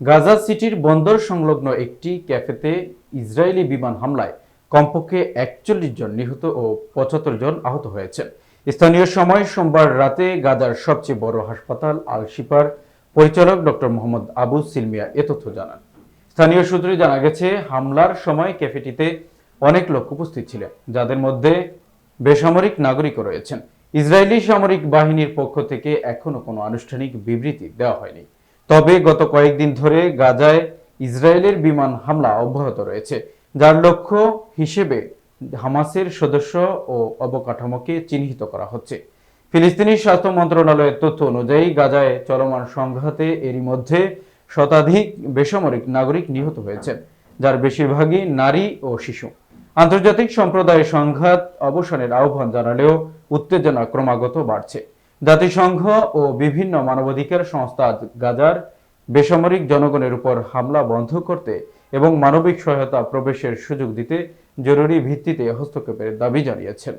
গাজা সিটির বন্দর সংলগ্ন একটি ক্যাফেতে ইসরায়েলি বিমান হামলায় কমপক্ষে ৪১ জন নিহত ও ৭৫ জন আহত হয়েছেন। স্থানীয় সময় সোমবার রাতে গাজার সবচেয়ে বড় হাসপাতাল আল শিফার পরিচালক ডক্টর মোহাম্মদ আবু সিলমিয়া এ তথ্য জানান। স্থানীয় সূত্রে জানা গেছে, হামলার সময় ক্যাফেটিতে অনেক লোক উপস্থিত ছিলেন, যাদের মধ্যে বেসামরিক নাগরিকও রয়েছেন। ইসরায়েলি সামরিক বাহিনীর পক্ষ থেকে এখনো কোনো আনুষ্ঠানিক বিবৃতি দেওয়া হয়নি। তবে গত কয়েকদিন ধরে গাজায় ইসরায়েলের বিমান হামলা অব্যাহত রয়েছে, যার লক্ষ্য হিসেবে হামাসের সদস্য ও অবকাঠামোকে চিহ্নিত করা হচ্ছে। ফিলিস্তিনি স্বাস্থ্য মন্ত্রণালয়ের তথ্য অনুযায়ী গাজায় চলমান সংঘাতে এরই মধ্যে শতাধিক বেসামরিক নাগরিক নিহত হয়েছেন, যার বেশিরভাগই নারী ও শিশু। আন্তর্জাতিক সম্প্রদায়ের সংঘাত অবসানের আহ্বান জানালেও উত্তেজনা ক্রমাগত বাড়ছে। জাতিসংঘ ও বিভিন্ন মানবাধিকার সংস্থা গাজার বেসামরিক জনগণের উপর হামলা বন্ধ করতে এবং মানবিক সহায়তা প্রবেশের সুযোগ দিতে জরুরি ভিত্তিতে হস্তক্ষেপের দাবি জানিয়েছেন।